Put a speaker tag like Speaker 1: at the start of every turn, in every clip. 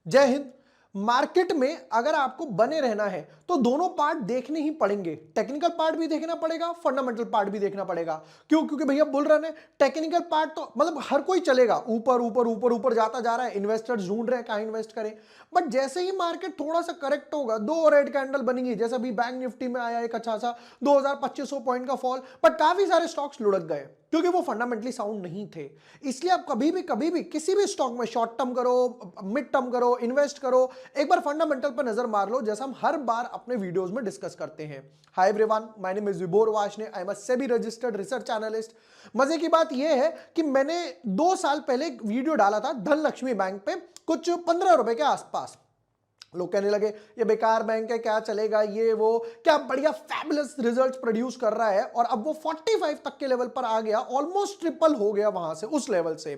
Speaker 1: जय हिंद। मार्केट में अगर आपको बने रहना है तो दोनों पार्ट देखने ही पड़ेंगे। टेक्निकल पार्ट भी देखना पड़ेगा, फंडामेंटल पार्ट भी देखना पड़ेगा। क्यों? क्योंकि भैया बुल रन है, टेक्निकल पार्ट तो मतलब हर कोई चलेगा, ऊपर ऊपर ऊपर ऊपर जाता जा रहा है, इन्वेस्टर्स ढूंढ रहे हैं कहां इन्वेस्ट करें। बट जैसे ही मार्केट थोड़ा सा करेक्ट होगा, दो रेड कैंडल बनेंगी, जैसे अभी बैंक निफ्टी में आया एक अच्छा सा 2200 पॉइंट का फॉल, बट काफी सारे स्टॉक्स लुढ़क गए क्योंकि वो फंडामेंटली साउंड नहीं थे। इसलिए आप कभी भी किसी भी स्टॉक में शॉर्ट टर्म करो, मिड टर्म करो, इन्वेस्ट करो, एक बार फंडामेंटल पर नजर मार लो, जैसा हम हर बार अपने वीडियोस में डिस्कस करते हैं। Hi everyone, my name is Vibhor Washne, I am a SEBI registered research analyst. मजे की बात यह है कि मैंने 2 साल पहले एक वीडियो डाला था धनलक्ष्मी बैंक पे, कुछ 15 रुपए के आसपास। लोग कहने लगे ये बेकार बैंक है, क्या चलेगा, ये वो, क्या बढ़िया फैबुलस रिजल्ट्स प्रोड्यूस कर रहा है। और अब वो 45 तक के लेवल पर आ गया, ऑलमोस्ट ट्रिपल हो गया वहां से, उस लेवल से।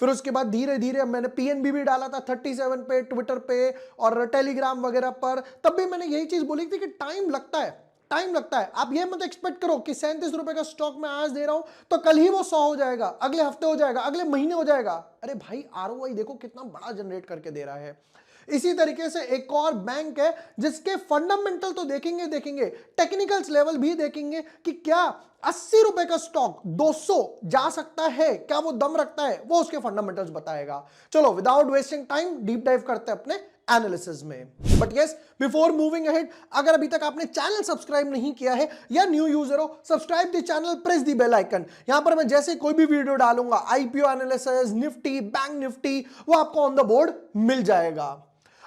Speaker 1: फिर उसके बाद धीरे धीरे मैंने पीएनबी भी डाला था 37 पे, ट्विटर पे और टेलीग्राम वगैरह पर। तब भी मैंने यही चीज बोली थी कि टाइम लगता है, टाइम लगता है। आप ये मत एक्सपेक्ट करो कि 37 रुपए का स्टॉक मैं आज दे रहा हूं तो कल ही वो 100 हो जाएगा, अगले हफ्ते हो जाएगा, अगले महीने हो जाएगा। अरे भाई आरओआई देखो कितना बड़ा जनरेट करके दे रहा है। इसी तरीके से एक और बैंक है जिसके फंडामेंटल तो देखेंगे देखेंगे, टेक्निकल्स लेवल भी देखेंगे कि क्या 80 रुपए का स्टॉक 200 जा सकता है, क्या वो दम रखता है, वो उसके फंडामेंटल्स बताएगा। चलो without wasting time deep dive करते हैं अपने एनालिसिस में। But yes, before moving ahead, अगर अभी तक आपने चैनल सब्सक्राइब नहीं किया है या न्यू यूजर हो, subscribe the channel, press the bell icon. यहां पर मैं जैसे कोई भी वीडियो डालूंगा, IPO analysis, Nifty, bank Nifty, वो आपको ऑन द बोर्ड मिल जाएगा।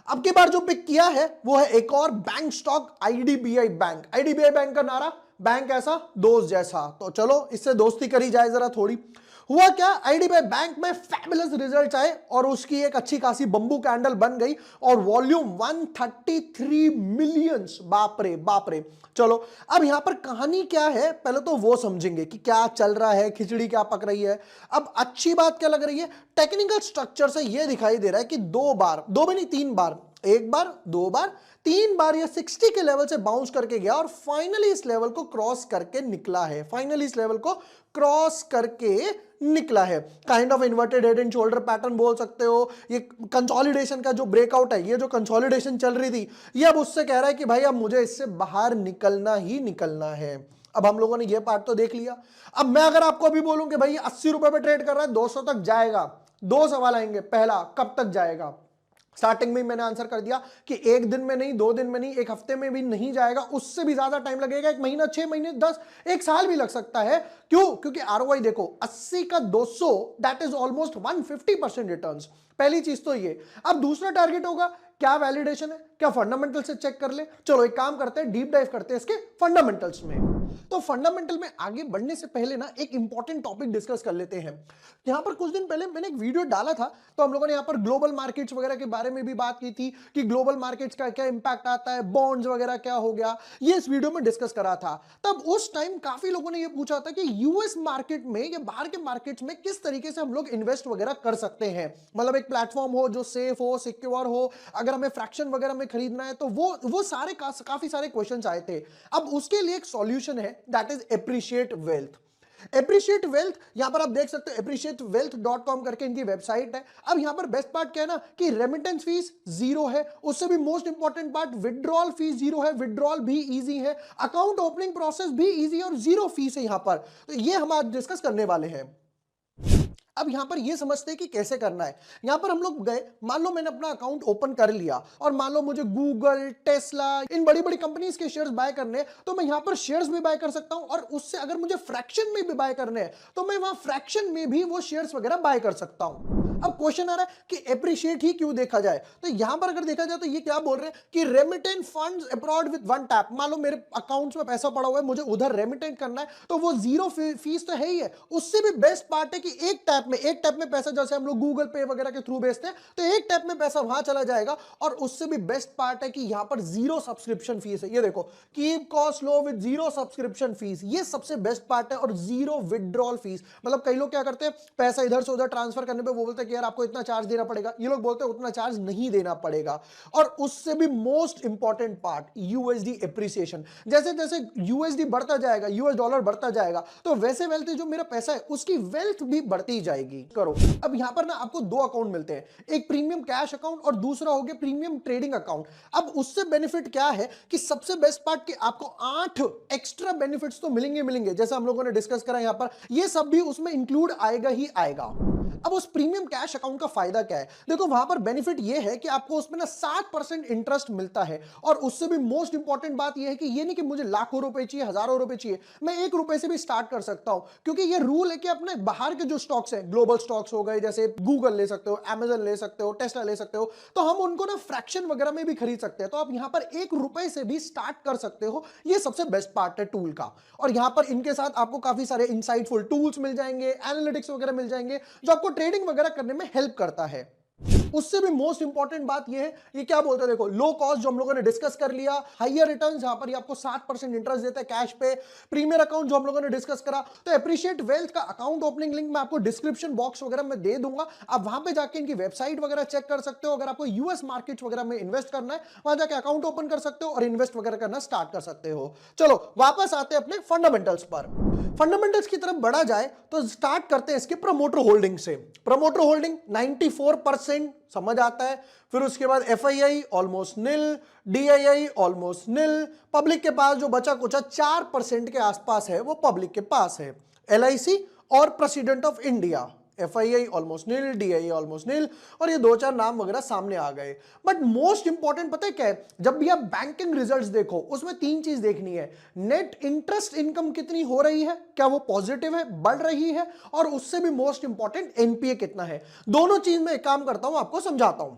Speaker 1: अब की बार जो पिक किया है वो है एक और bank stock, IDBI bank. IDBI bank का नारा, बैंक ऐसा दोस्त जैसा, तो चलो इससे दोस्ती करी जाए जरा थोड़ी। हुआ क्या, आईडीबीआई बैंक में फैबुलस रिजल्ट आए और उसकी एक अच्छी खासी बंबू कैंडल बन गई और वॉल्यूम 133 मिलियंस, बाप रे बाप रे। चलो अब यहां पर कहानी क्या है पहले तो वो समझेंगे कि क्या चल रहा है, खिचड़ी क्या पक रही है। अब अच्छी बात क्या लग रही है, टेक्निकल स्ट्रक्चर से यह दिखाई दे रहा है कि 2 बार, 2 भी नहीं 3 बार, 1 बार 2 बार 3 बार ये 60 के लेवल से बाउंस करके गया और फाइनली इस लेवल को क्रॉस करके निकला है, फाइनली इस लेवल को क्रॉस करके निकला है। Kind of inverted head and shoulder pattern बोल सकते हो। ये कंसोलिडेशन का जो ब्रेकआउट है, ये जो कंसोलिडेशन चल रही थी, ये अब उससे कह रहा है कि भाई अब मुझे इससे बाहर निकलना ही निकलना है। अब हम लोगों ने ये पार्ट तो देख लिया। अब मैं अगर आपको अभी बोलूं कि भाई 80 रुपए पे ट्रेड कर रहा है, 200 तक जाएगा, 2 सवाल आएंगे। पहला, कब तक जाएगा? स्टार्टिंग में मैंने आंसर कर दिया कि 1 दिन में नहीं, 2 दिन में नहीं, 1 हफ्ते में भी नहीं जाएगा, उससे भी ज्यादा टाइम लगेगा, 1 महीना, 6 महीने, 10, 1 साल भी लग सकता है। क्यों? क्योंकि आरओआई देखो 80 का 200, दैट इज ऑलमोस्ट 150% रिटर्न्स। पहली चीज तो ये। अब दूसरा टारगेट होगा, क्या वैलिडेशन है, क्या फंडामेंटल से चेक कर ले। चलो एक काम करते हैं, डीप डाइव करते हैं इसके फंडामेंटल्स में। तो फंडामेंटल में आगे बढ़ने से पहले ना एक इंपॉर्टेंट टॉपिक डिस्कस कर लेते हैं। यहां पर कुछ दिन पहले मैंने एक वीडियो डाला था, तो हम लोगों ने यहां पर ग्लोबल मार्केट्स वगैरह के बारे में भी बात की थी कि ग्लोबल मार्केट्स का क्या इंपैक्ट आता है, बॉन्ड्स वगैरह क्या हो गया, ये इस वीडियो में डिस्कस करा था। तब उस टाइम काफी लोगों ने ये पूछा था कि यूएस मार्केट में या बाहर के मार्केट्स में किस तरीके से हम लोग इन्वेस्ट वगैरह कर सकते हैं। मतलब एक प्लेटफॉर्म हो जो सेफ हो, सिक्योर हो, अगर हमें फ्रैक्शन वगैरह में खरीदना है, तो वो सारे काफी सारे क्वेश्चंस आए थे। अब उसके लिए एक सॉल्यूशन है, that is appreciate wealth. Appreciate wealth, यहां पर आप देख सकते हो appreciatewealth.com करके इनकी वेबसाइट है। अब यहां पर बेस्ट पार्ट क्या है ना कि रेमिटेंस फीस 0 है, उससे भी most important part withdrawal fees 0 है, विड्रॉल भी इजी है, अकाउंट ओपनिंग प्रोसेस भी इजी है और 0 फीस है यहां पर। तो ये हम आज डिस्कस करने वाले हैं। अब यहां पर ये समझते हैं कि कैसे करना है। यहां पर हम लोग गए, मान लो मैंने अपना अकाउंट ओपन कर लिया और मान लो मुझे गूगल, टेस्ला, इन बड़ी बड़ी कंपनीज के शेयर्स बाय करने हैं, तो मैं यहां पर शेयर्स भी बाय कर सकता हूं और उससे अगर मुझे फ्रैक्शन में भी बाय करने हैं तो मैं वहां फ्रैक्शन में भी वो शेयर्स वगैरह बाय कर सकता हूं। अब क्वेश्चन आ रहा है कि एप्रिशिएट ही क्यों देखा जाए, तो यहां पर अगर देखा जाए तो ये क्या बोल रहे हैं कि remittent funds abroad with 1 tap. मान लो मेरे अकाउंट्स में पैसा पड़ा हुआ है, मुझे उधर रेमिटेंट करना है, तो वो 0 फीस तो है ही है। उससे भी बेस्ट पार्ट है कि एक टैप में पैसा, जैसे हम लोग गूगल पे वगैरह के थ्रू भेजते हैं, तो एक टैप में पैसा वहां चला जाएगा। और उससे भी बेस्ट पार्ट है कि यहां पर 0 सब्सक्रिप्शन फीस है। ये देखो, keep cost low with 0 subscription fees, ये सबसे बेस्ट पार्ट है। और 0 विड्रॉल फीस, मतलब कई लोग क्या करते हैं, पैसा इधर से उधर ट्रांसफर करने पे वो बोलते हैं हैं कि यार आपको इतना चार्ज देना पड़ेगा, ये लोग बोलते हैं उतना चार्ज नहीं देना पड़ेगा। और उससे भी most important part USD appreciation, जैसे जैसे यूएसडी बढ़ता जाएगा, यूएस डॉलर बढ़ता जाएगा, तो वैसे वैसे जो मेरा पैसा है उसकी वेल्थ भी बढ़ती जाएगी। करो, अब यहां पर ना आपको दो अकाउंट मिलते हैं, एक प्रीमियम कैश अकाउंट और दूसरा हो गया प्रीमियम ट्रेडिंग अकाउंट। अब उससे बेनिफिट क्या है कि सबसे बेस्ट पार्ट कि आपको 8 एक्स्ट्रा बेनिफिट्स तो मिलेंगे, जैसा हम लोगों ने डिस्कस करा यहां पर, ये सब भी उसमें इंक्लूड आएगा ही आएगा। अब उस प्रीमियम कैश अकाउंट का फायदा क्या है? देखो वहां पर बेनिफिट ये है कि आपको उसमें ना 7% इंटरेस्ट मिलता है, और उससे भी मोस्ट इंपॉर्टेंट बात ये है कि ये नहीं कि मुझे लाखों रुपए चाहिए, हजारों रुपए चाहिए, मैं 1 रुपए से भी स्टार्ट कर सकता हूं, क्योंकि ये रूल है कि अपने बाहर के जो स्टॉक्स हैं, ग्लोबल स्टॉक्स हो गए, जैसे गूगल ले सकते हो, अमेजन ले सकते हो, टेस्ला ले सकते हो, तो हम उनको ना फ्रैक्शन वगैरह में भी खरीद सकते हैं। तो आप यहां पर 1 रुपए से भी स्टार्ट कर सकते हो, ये सबसे बेस्ट पार्ट है टूल का। और यहां पर इनके साथ आपको काफी सारे इंसाइटफुल टूल्स मिल जाएंगे, एनालिटिक्स वगैरह मिल जाएंगे, जो आपको ट्रेडिंग वगैरह करने में हेल्प करता है। उससे भी मोस्ट इंपॉर्टेंट बात यह है, ये क्या बोलते हैं, देखो लो कॉस्ट जो हम लोगों ने डिस्कस कर लिया, हाइयर रिटर्न्स, यहां पर ये आपको 7% इंटरेस्ट देता है कैश पे, प्रीमियर अकाउंट जो हम लोगों ने डिस्कस करा। तो एप्रिशिएट वेल्थ का अकाउंट ओपनिंग लिंक मैं आपको डिस्क्रिप्शन बॉक्स वगैरह में दे दूंगा, आप वहां पे जाके इनकी वेबसाइट वगैरह चेक कर सकते हो। अगर आपको यूएस मार्केट वगैरह में इन्वेस्ट करना है, वहां जाके अकाउंट ओपन कर सकते हो और इन्वेस्ट वगैरह करना स्टार्ट कर सकते हो। चलो वापस आते हैं अपने फंडामेंटल्स पर। फंडामेंटल्स की तरफ बढ़ा जाए तो स्टार्ट करते हैं इसके प्रमोटर होल्डिंग से। प्रमोटर होल्डिंग 94% समझ आता है। फिर उसके बाद FII almost nil, DII almost निल, पब्लिक के पास जो बचा कुछ 4% के आसपास है वो पब्लिक के पास है। एलआईसी और president of India, FII almost nil, DII almost nil, और ये 2-4 नाम वगैरह सामने आ गए। बट मोस्ट इंपॉर्टेंट पता है क्या है, जब भी आप बैंकिंग रिजल्ट्स देखो उसमें 3 चीज देखनी है। नेट इंटरेस्ट इनकम कितनी हो रही है, क्या वो पॉजिटिव है, बढ़ रही है, और उससे भी मोस्ट इंपॉर्टेंट एनपीए कितना है। दोनों चीज में एक काम करता हूं, आपको समझाता हूं।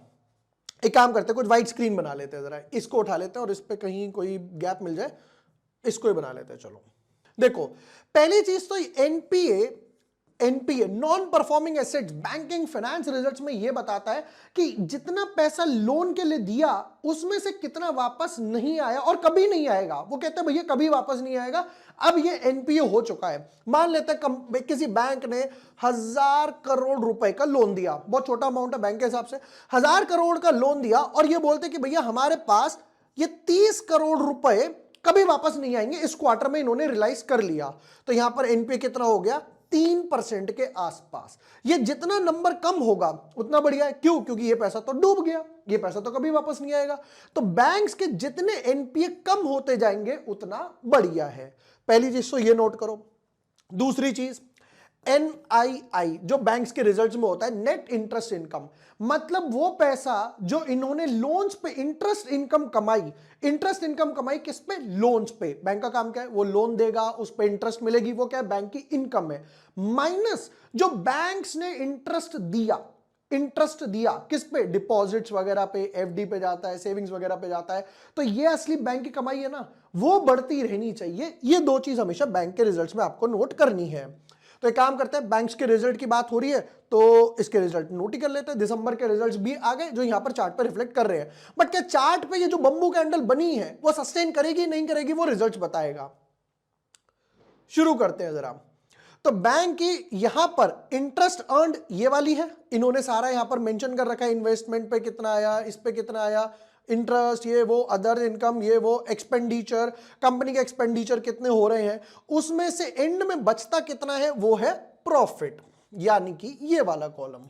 Speaker 1: एक काम करते हैं, कुछ व्हाइट स्क्रीन बना लेते हैं, जरा इसको उठा लेते हैं और इस पे कहीं कोई गैप मिल जाए, इसको ही बना लेते हैं। चलो देखो, पहली चीज तो NPA non performing assets banking finance results में यह बताता है कि जितना पैसा लोन के लिए दिया उसमें से कितना वापस नहीं आया और कभी नहीं आएगा। वो कहते हैं भैया कभी वापस नहीं आएगा। अब ये एनपीए हो चुका है। मान लेते हैं किसी बैंक ने 1000 करोड़ रुपए का लोन दिया, बहुत छोटा अमाउंट है बैंक के हिसाब से, 1000 करोड़ का लोन दिया, और ये बोलते कि भैया हमारे पास ये 30 करोड़ रुपए कभी वापस नहीं आएंगे, इस क्वार्टर में इन्होंने रियलाइज कर लिया। तो यहां पर एनपीए कितना हो गया, 3% के आसपास। ये जितना नंबर कम होगा उतना बढ़िया है। क्यों? क्योंकि ये पैसा तो डूब गया, ये पैसा तो कभी वापस नहीं आएगा। तो बैंक्स के जितने एनपीए कम होते जाएंगे उतना बढ़िया है। पहली चीज तो ये नोट करो। दूसरी चीज एनआईआई जो बैंक्स के रिजल्ट्स में होता है, नेट इंटरेस्ट इनकम, मतलब वो पैसा जो इन्होंने लोन्स पे इंटरेस्ट इनकम कमाई किस पे, लोन्स पे। बैंक का काम क्या है, वो लोन देगा, उस पे इंटरेस्ट मिलेगी, वो क्या है, बैंक की इनकम है, माइनस जो बैंक्स ने इंटरेस्ट दिया किस पे, डिपॉजिट्स वगैरह पे, एफडी पे जाता है, सेविंग्स वगैरह पे जाता है। तो ये असली बैंक की कमाई है ना, वो बढ़ती रहनी चाहिए। ये 2 चीज हमेशा बैंक के रिजल्ट्स में आपको नोट करनी है। तो एक काम करते हैं, बैंक्स के रिजल्ट की बात हो रही है तो इसके रिजल्ट नोट ही कर लेते हैं। दिसंबर के रिजल्ट्स भी आ गए जो यहां पर चार्ट पे रिफ्लेक्ट कर रहे हैं। बट क्या चार्ट पे ये जो बंबू कैंडल बनी है वो सस्टेन करेगी नहीं करेगी, वो रिजल्ट्स बताएगा। शुरू करते हैं जरा। तो बैंक की यहां पर इंटरेस्ट अर्न्ड ये वाली है, इन्होंने सारा यहां पर मेंशन कर रखा है, इन्वेस्टमेंट पे कितना आया, इस पे कितना आया, इंटरेस्ट ये वो, अदर इनकम ये वो, एक्सपेंडिचर, कंपनी के एक्सपेंडिचर कितने हो रहे हैं, उसमें से एंड में बचता कितना है वो है प्रॉफिट, यानी कि ये वाला कॉलम,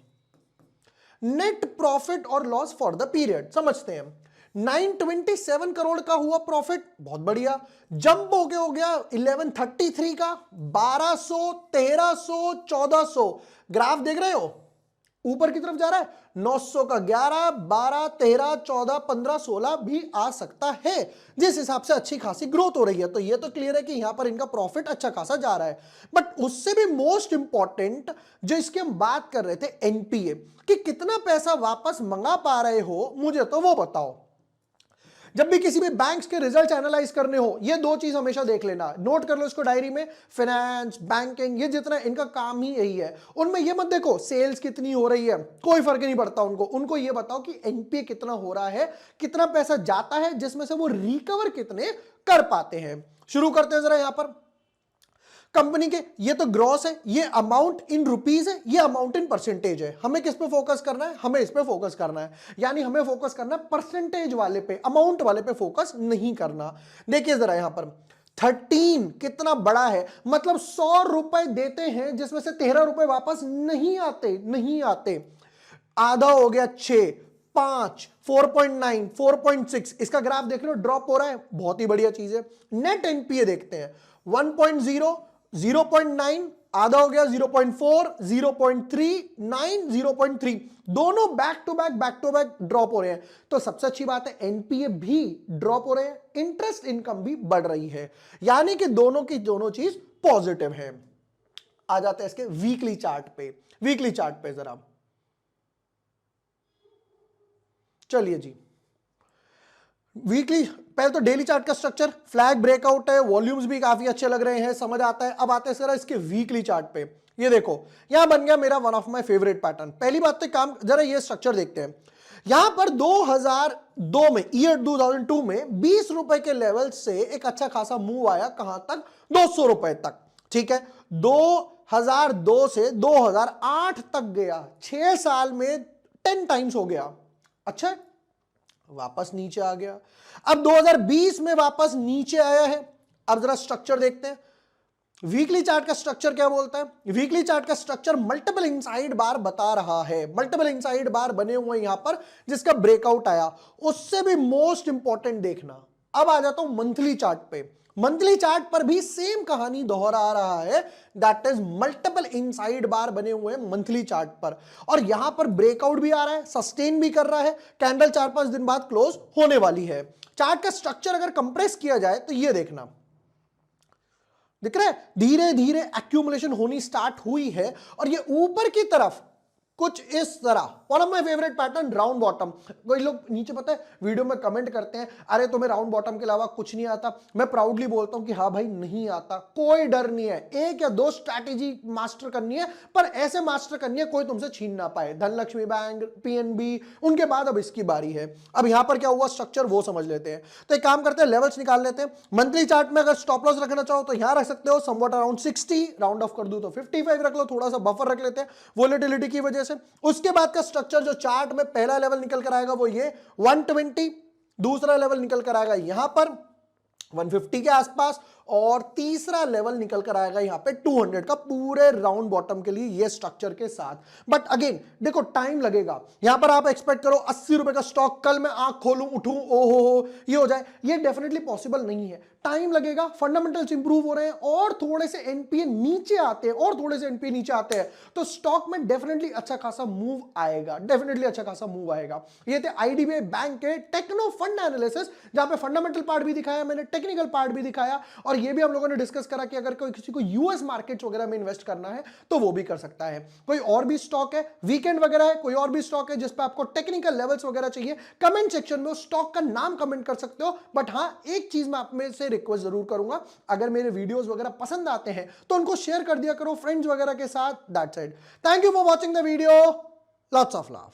Speaker 1: नेट प्रॉफिट और लॉस फॉर द पीरियड। समझते हैं, 927 करोड़ का हुआ प्रॉफिट, बहुत बढ़िया। जंप हो गया 1133 का, 1200, 1300, 1400। ग्राफ देख रहे हो, ऊपर की तरफ जा रहा है। 900 का 11, 12, 13, 14, 15, 16 भी आ सकता है, जिस हिसाब से अच्छी खासी ग्रोथ हो रही है। तो ये तो क्लियर है कि यहां पर इनका प्रॉफिट अच्छा खासा जा रहा है। बट उससे भी मोस्ट इंपॉर्टेंट जो इसकी हम बात कर रहे थे, एनपीए, कि कितना पैसा वापस मंगा पा रहे हो, मुझे तो वो बताओ। जब भी किसी भी बैंक्स के रिजल्ट एनालाइज करने हो, ये 2 चीज हमेशा देख लेना, नोट कर लो इसको डायरी में। फाइनेंस, बैंकिंग, ये जितना इनका काम ही यही है। उनमें ये मत देखो सेल्स कितनी हो रही है, कोई फर्क नहीं पड़ता उनको ये बताओ कि एनपीए कितना हो रहा है, कितना पैसा जाता है, जिसमें से वो रिकवर कितने कर पाते हैं। शुरू करते हैं जरा यहां पर। कंपनी के, ये तो ग्रॉस है, ये अमाउंट इन रुपीज है, ये अमाउंट इन परसेंटेज है। हमें किस पे फोकस करना है? हमें इस पे फोकस करना है, यानी हमें फोकस करना है परसेंटेज वाले पे, अमाउंट वाले पे फोकस नहीं करना। देखिए जरा यहां पर 13 कितना बड़ा है, मतलब 100 रुपए देते हैं जिसमें से 13 रुपए वापस नहीं आते। आधा हो गया 6, 5, 4.9, 4.6, इसका ग्राफ देख लो, ड्रॉप हो रहा है, बहुत ही बढ़िया चीज है। नेट एनपीए देखते हैं, 1.0, 0.9, आधा हो गया 0.4, 0.3, 9, 0.3, दोनों बैक टू बैक ड्रॉप हो रहे हैं। तो सबसे अच्छी बात है, एनपीए भी ड्रॉप हो रहे हैं, इंटरेस्ट इनकम भी बढ़ रही है, यानी कि दोनों की दोनों चीज पॉजिटिव है। आ जाते हैं इसके वीकली चार्ट पे। वीकली चार्ट पे जरा चलिए जी, वीकली पहले तो डेली चार्ट का स्ट्रक्चर, फ्लैग ब्रेकआउट है, वॉल्यूम्स भी काफी अच्छे लग रहे हैं, समझ आता है। अब आते हैं जरा इसके वीकली चार्ट पे। ये देखो यहां बन गया मेरा one of my favourite pattern. पहली बात तो काम, जरा ये स्ट्रक्चर देखते हैं। यहां पर 2002 में, ईयर 2002 में 20 रुपए के लेवल से एक अच्छा खासा मूव आया, कहां तक? 200 रुपए तक, ठीक है। 2002 से 2008 तक गया, 6 साल में 10 टाइम्स हो गया। अच्छा, वापस नीचे आ गया। अब 2020 में वापस नीचे आया है। अब जरा स्ट्रक्चर देखते हैं, वीकली चार्ट का स्ट्रक्चर क्या बोलता है? वीकली चार्ट का स्ट्रक्चर मल्टीपल इनसाइड बार बता रहा है, मल्टीपल इनसाइड बार बने हुए यहां पर जिसका ब्रेकआउट आया। उससे भी मोस्ट इंपॉर्टेंट देखना, अब आ जाता हूं मंथली चार्ट पे। मंथली चार्ट पर भी सेम कहानी दोहरा रहा है, दैट इज मल्टीपल इनसाइड बार बने हुए हैं मंथली चार्ट पर, और यहां पर ब्रेकआउट भी आ रहा है, सस्टेन भी कर रहा है। कैंडल 4-5 दिन बाद क्लोज होने वाली है। चार्ट का स्ट्रक्चर अगर कंप्रेस किया जाए तो ये देखना, दिख रहा है धीरे धीरे एक्यूमुलेशन होनी स्टार्ट हुई है, और ये ऊपर की तरफ कुछ इस तरह, one of my favourite pattern round bottom. कोई लोग नीचे पता है वीडियो में कमेंट करते हैं, अरे तुम्हें राउंड बॉटम के अलावा कुछ नहीं आता। मैं प्राउडली बोलता हूं कि हाँ भाई नहीं आता, कोई डर नहीं है। 1 या 2 स्ट्रैटेजी मास्टर करनी है, पर ऐसे मास्टर करनी है कोई तुमसे छीन ना पाए। धनलक्ष्मी बैंक, पीएनबी, उनके बाद अब इसकी बारी है। अब यहां पर क्या हुआ स्ट्रक्चर वो समझ लेते हैं। तो एक काम करते हैं, लेवल्स निकाल लेते हैं। मंथली चार्ट में अगर स्टॉप लॉस रखना चाहो तो यहां रख सकते हो, समवॉट अराउंड 60, राउंड ऑफ कर दूं तो 55 रख लो, थोड़ा सा बफर रख लेते हैं वोलेटिलिटी की वजह से। उसके बाद का स्ट्रक्चर जो चार्ट में पहला लेवल निकल कर आएगा वो ये 120, दूसरा लेवल निकल कर आएगा यहां पर 150 के आसपास, और तीसरा लेवल निकल कर आएगा यहां पे 200 का, पूरे राउंड बॉटम के लिए ये स्ट्रक्चर के साथ। बट अगेन देखो टाइम लगेगा। यहां पर आप एक्सपेक्ट करो 80 रुपए का स्टॉक कल मैं आंख खोलूं उठूं ओहो ये हो जाए, ये डेफिनेटली पॉसिबल नहीं है, टाइम लगेगा। फंडामेंटल्स इंप्रूव हो रहे हैं, और थोड़े से एनपीए नीचे आते हैं, और थोड़े से एनपीए नीचे आते हैं, तो स्टॉक में डेफिनेटली अच्छा खासा मूव आएगा, डेफिनेटली अच्छा खासा मूव आएगा। ये थे IDBI bank K techno fund analysis, जहां पे फंडामेंटल पार्ट भी दिखाया मैंने, टेक्निकल पार्ट भी दिखाया, और ये भी हम लोगों ने डिस्कस करा कि अगर कोई किसी को यूएस मार्केट्स वगैरह में इन्वेस्ट करना है तो वो भी कर सकता है। कोई और भी स्टॉक है, वीकेंड वगैरह है, कोई और भी स्टॉक है जिस पे आपको टेक्निकल लेवल्स वगैरह चाहिए, कमेंट सेक्शन में उस स्टॉक का नाम कमेंट कर सकते हो। बट हां, एक चीज मैं आप में से रिक्वेस्ट जरूर करूंगा, अगर मेरे वीडियोस वगैरह पसंद आते हैं तो उनको शेयर कर दिया करो फ्रेंड्स वगैरह के साथ। That's it, thank you for watching the video, lots of love.